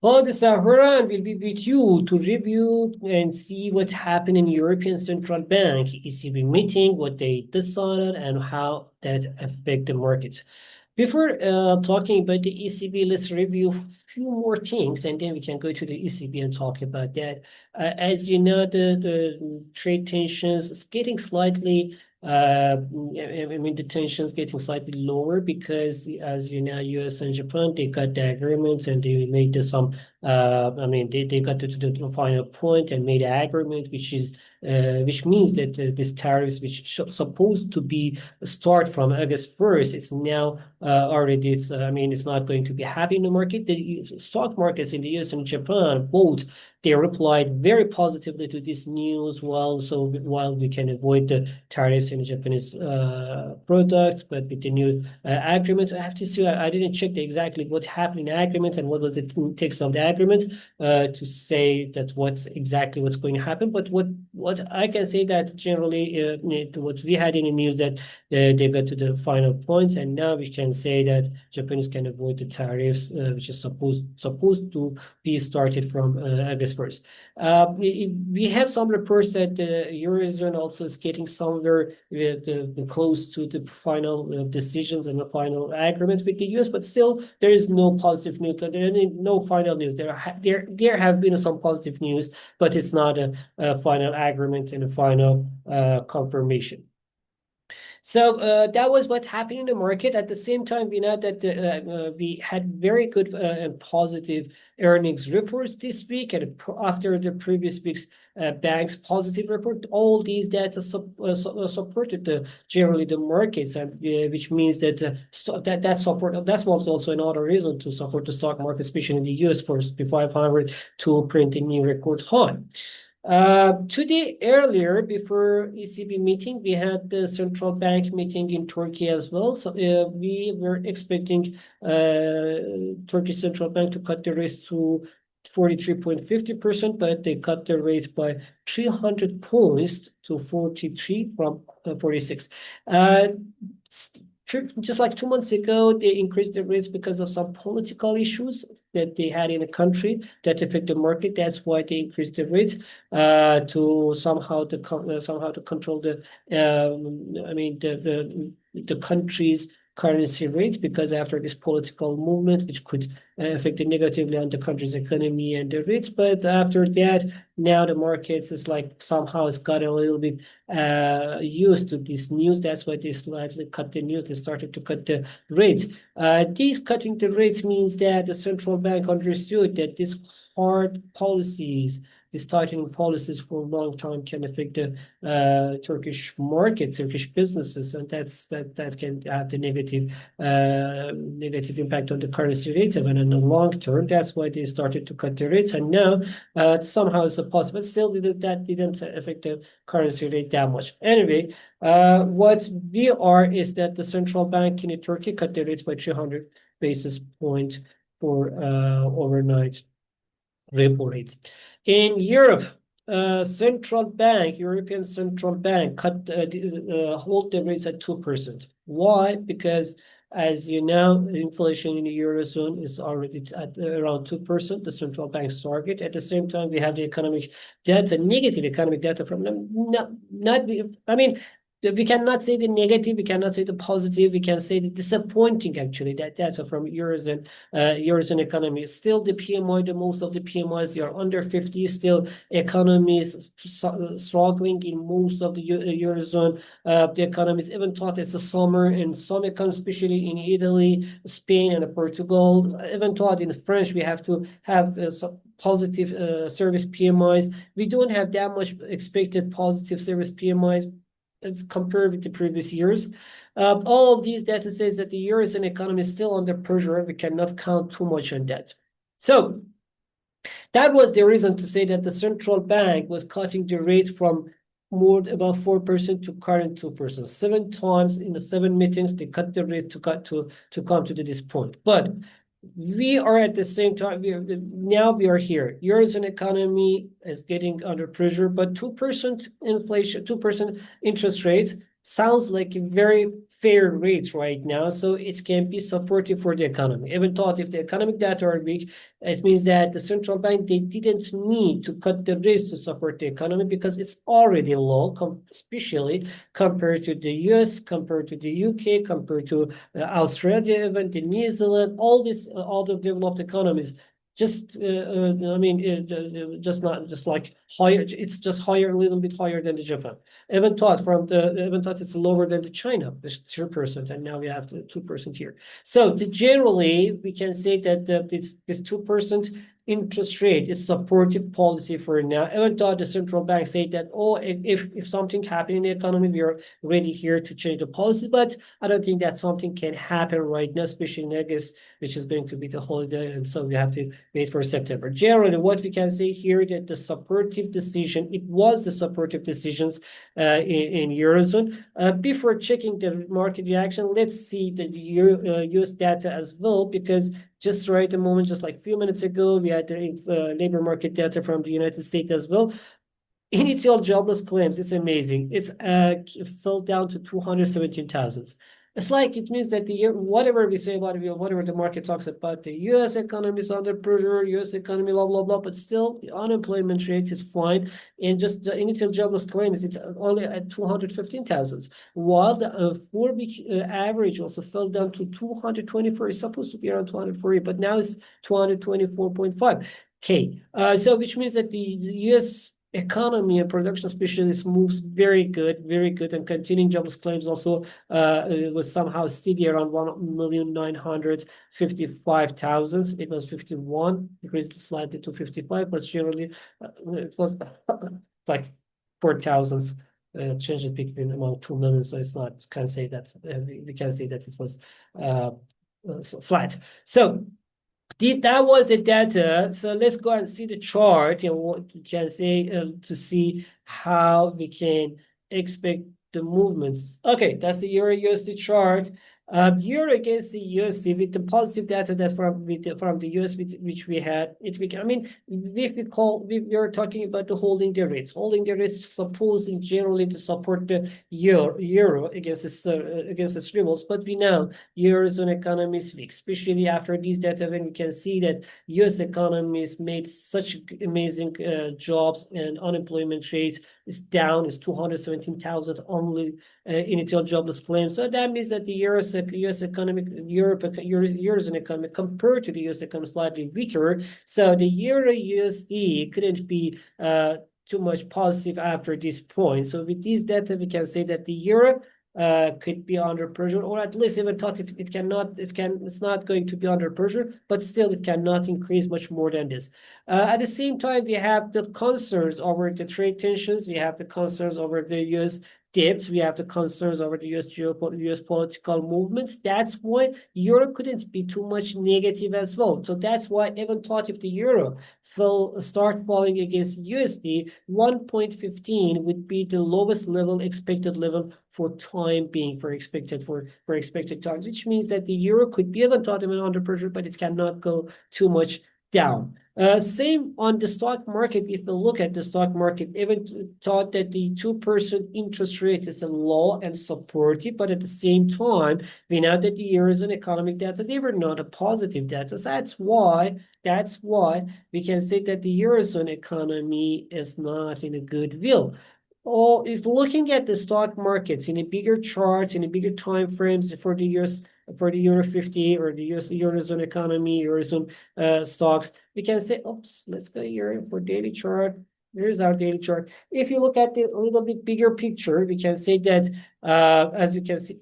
Hello, this is Harun. We'll be with you to review and see what's happened in European Central Bank ECB meeting, what they decided, and how that affect the markets. Before talking about the ECB, let's review a few more things, and then we can go to the ECB and talk about that. As you know, the trade tensions is getting slightly the tensions getting slightly lower because, as you know, US and Japan, they got the agreements and they made some they got to the final point and made an agreement, which means that this tariffs, which supposed to be start from August 1st, it's now already. It's not going to be happy in the market. The stock markets in the US and Japan both they replied very positively to this news. While we can avoid the tariffs in Japanese products, but with the new agreement, I have to see. I didn't check exactly what happened in the agreement and what was the text of the agreement to say that what's going to happen. But what I can say that generally, what we had in the news that they got to the final point, and now we can say that Japanese can avoid the tariffs, which is supposed to be started from August 1st. We have some reports that the Eurozone also is getting somewhere close to the final decisions and the final agreements with the US, but still there is no positive news. There is no final news. There have been some positive news, but it's not a final agreement and a final confirmation. So that was what's happening in the market. At the same time, we know that we had very good and positive earnings reports this week, and after the previous week's bank's positive report, all these data supported generally the markets, and which means that that was also another reason to support the stock market, especially in the US for S&P 500 to print a new record high. Today, earlier, before ECB meeting, we had the central bank meeting in Turkey as well. So we were expecting Turkish central bank to cut the rates to 43.50%, but they cut the rate by 300 points to 43 from 46. Just like 2 months ago, they increased the rates because of some political issues that they had in the country that affect the market. That's why they increased the rates to somehow to control the country's currency rates, because after this political movement, which could affect it negatively on the country's economy and the rates. But after that, now the markets is like somehow it's got a little bit used to this news. That's why they slightly cut the news. They started to cut the rates. These cutting the rates means that the central bank understood that these hard policies, these tightening policies for a long time can affect the Turkish market, Turkish businesses, and that can have the negative impact on the currency rates, even in the long term. That's why they started to cut the rates, and now somehow it's a possible. But still, that didn't affect the currency rate that much. Anyway, what we are is that the central bank in Turkey cut the rates by 300 basis points for overnight repo rates. In Europe, European Central Bank hold the rates at 2%. Why? Because, as you know, inflation in the Eurozone is already at around 2%, the central bank's target. At the same time, we have the economic data, negative economic data from them. We cannot say the negative, we cannot say the positive, we can say the disappointing, actually, that data from Eurozone economy. Still the PMI, the most of the PMIs, they are under 50. Still economies struggling in most of the Eurozone. The economies even thought it's a summer in some economies, especially in Italy, Spain, and Portugal. Even thought in France, we have to have some positive service PMIs. We don't have that much expected positive service PMIs compared with the previous years. All of these data says that the Eurozone economy is still under pressure. We cannot count too much on that. So that was the reason to say that the central bank was cutting the rate from about 4% to current 2%. 7 times in the 7 meetings, they cut the rate to come to this point. But we are at the same time, now we are here. Eurozone economy is getting under pressure, but 2% inflation, 2% interest rates sounds like a very fair rate right now, so it can be supportive for the economy. Even thought if the economic data are weak, it means that the central bank they didn't need to cut the rates to support the economy because it's already low, especially compared to the US, compared to the UK, compared to Australia, even the New Zealand, all these other developed economies I mean, just not just like higher. It's just higher, a little bit higher than the Japan. Even thought it's lower than the China, it's 3%, and now we have the 2% here. So generally, we can say that this 2% interest rate is supportive policy for now. Even though the central bank say that, oh, if something happen in the economy, we are ready here to change the policy. But I don't think that something can happen right now, especially in August, which is going to be the holiday, and so we have to wait for September. Generally, what we can say here that the supportive decision, it was the supportive decisions in Eurozone. Before checking the market reaction, let's see the US data as well, because just right a moment, just like a few minutes ago, we had the labor market data from the United States as well. Initial jobless claims, it's amazing. It's fell down to 217,000. It's like it means that the year, whatever we say about it, whatever the market talks about, the US economy is under pressure, US economy, blah, blah, blah, but still the unemployment rate is fine. And just the initial jobless claims, it's only at 215,000, while the 4-week average also fell down to 224. It's supposed to be around 240, but now it's 224.5. Okay, so which means that the US economy and production specialist moves very good, and continuing jobless claims also was somehow steady around 1,955,000. It was 51, increased slightly to 55, but generally it was like 4,000 changes between among 2 million. So it's not, can't say that we can say that it was so flat. So that was the data. So let's go and see the chart and what we can say to see how we can expect the movements. Okay, that's the Euro USD chart. Euro against the USD with the positive data that from the US which we had. I mean, if we are talking about the holding the rates supposing generally to support the euro against its rivals, but we know Eurozone economy is weak, especially after these data when we can see that US economies made such amazing jobs and unemployment rates is down, is 217,000 only initial jobless claims. So that means that the US economic Eurozone economy compared to the US economy slightly weaker. So the Euro USD couldn't be too much positive after this point. So with these data, we can say that the euro could be under pressure, or at least even thought if it's not going to be under pressure, but still it cannot increase much more than this. At the same time, we have the concerns over the trade tensions, we have the concerns over the US debts, we have the concerns over the US political movements. That's why euro couldn't be too much negative as well. So that's why even thought if the euro start falling against USD, 1.15 would be the lowest level, expected level for time being, for expected times, which means that the euro could be even thought even under pressure, but it cannot go too much down. Same on the stock market. If we look at the stock market, even thought that the 2% interest rate is a low and supportive, but at the same time, we know that the Eurozone economic data, they were not a positive data. So that's why we can say that the Eurozone economy is not in a good will. Or if looking at the stock markets in a bigger chart, in a bigger time frames for the years, for the Euro 50 or the US Eurozone economy, Eurozone stocks, we can say, oops, let's go here for daily chart. Here's our daily chart. If you look at the little bit bigger picture, we can say that as you can see,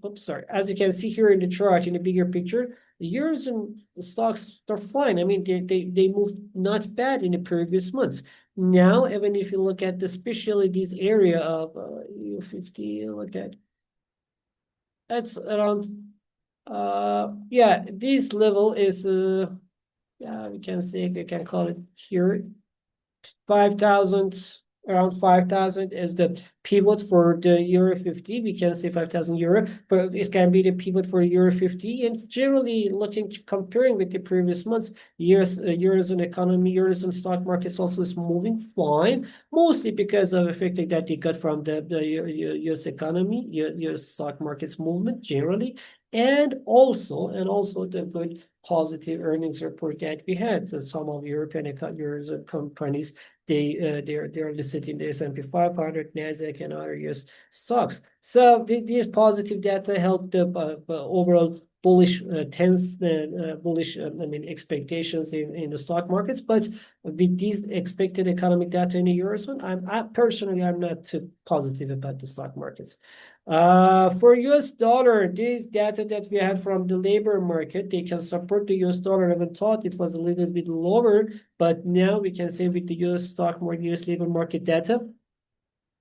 as you can see here in the chart, in the bigger picture, the Eurozone stocks are fine. I mean, they moved not bad in the previous months. Now, even if you look at especially this area of U50, look at that's around yeah, this level is yeah, we can say we can call it here 5,000. around 5,000 is the pivot for the Euro 50. We can say 5,000 euro, but it can be the pivot for Euro 50. And generally looking, comparing with the previous months, Eurozone economy, Eurozone stock markets also is moving fine, mostly because of the effect that they got from the US economy, US stock markets movement generally, and also the good positive earnings report that we had. So some of European Eurozone companies, they're listed in the S&P 500, Nasdaq, and other US stocks. So these positive data help the overall bullish bullish expectations in the stock markets. But with these expected economic data in the Eurozone, I'm not too positive about the stock markets. For US dollar, this data that we have from the labor market, they can support the US dollar. I even thought it was a little bit lower, but now we can say with the US stock market, US labor market data,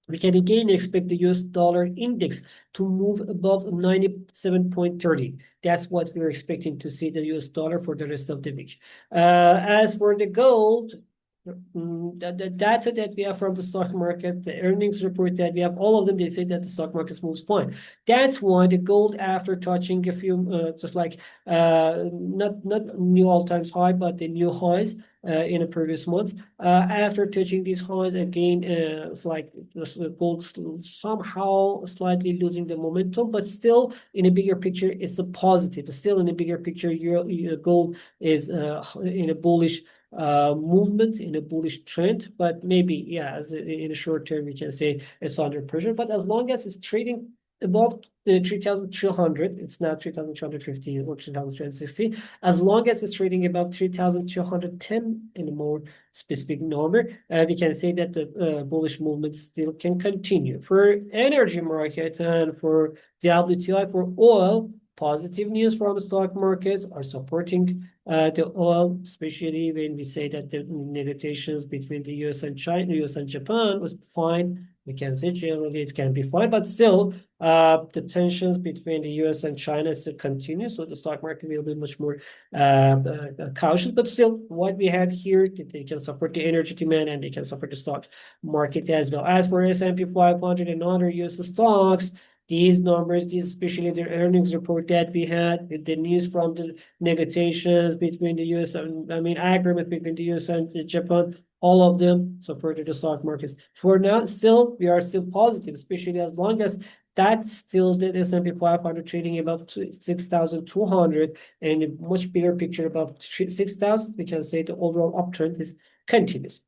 we can again expect the US dollar index to move above 97.30. That's what we're expecting to see the US dollar for the rest of the week. As for the gold, the data that we have from the stock market, the earnings report that we have, all of them, they say that the stock market moves fine. That's why the gold, after touching a few, just like not new all-time high, but the new highs in the previous months, after touching these highs again, it's like gold somehow slightly losing the momentum, but still in a bigger picture, it's a positive. Still in a bigger picture, gold is in a bullish movement, in a bullish trend, but maybe, yeah, in a short term, we can say it's under pressure. But as long as it's trading above the 3,200, it's not 3,250 or 3,260. As long as it's trading above 3,210 in a more specific number, we can say that the bullish movement still can continue. For energy market and for the WTI, for oil, positive news from stock markets are supporting the oil, especially when we say that the negotiations between the US and China, US and Japan was fine. We can say generally it can be fine, but still the tensions between the US and China still continue. So the stock market will be much more cautious, but still what we have here, they can support the energy demand and they can support the stock market as well. As for S&P 500 and other US stocks, these numbers, especially the earnings report that we had, the news from the negotiations between the US and, agreement between the US and Japan, all of them supported the stock markets. For now, still, we are still positive, especially as long as that's still the S&P 500 trading above 6,200 and a much bigger picture above 6,000, we can say the overall uptrend is continuous.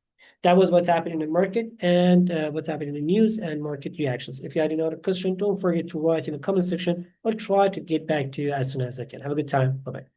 That was what's happening in the market and what's happening in the news and market reactions. If you had any other question, don't forget to write in the comment section. I'll try to get back to you as soon as I can. Have a good time. Bye-bye.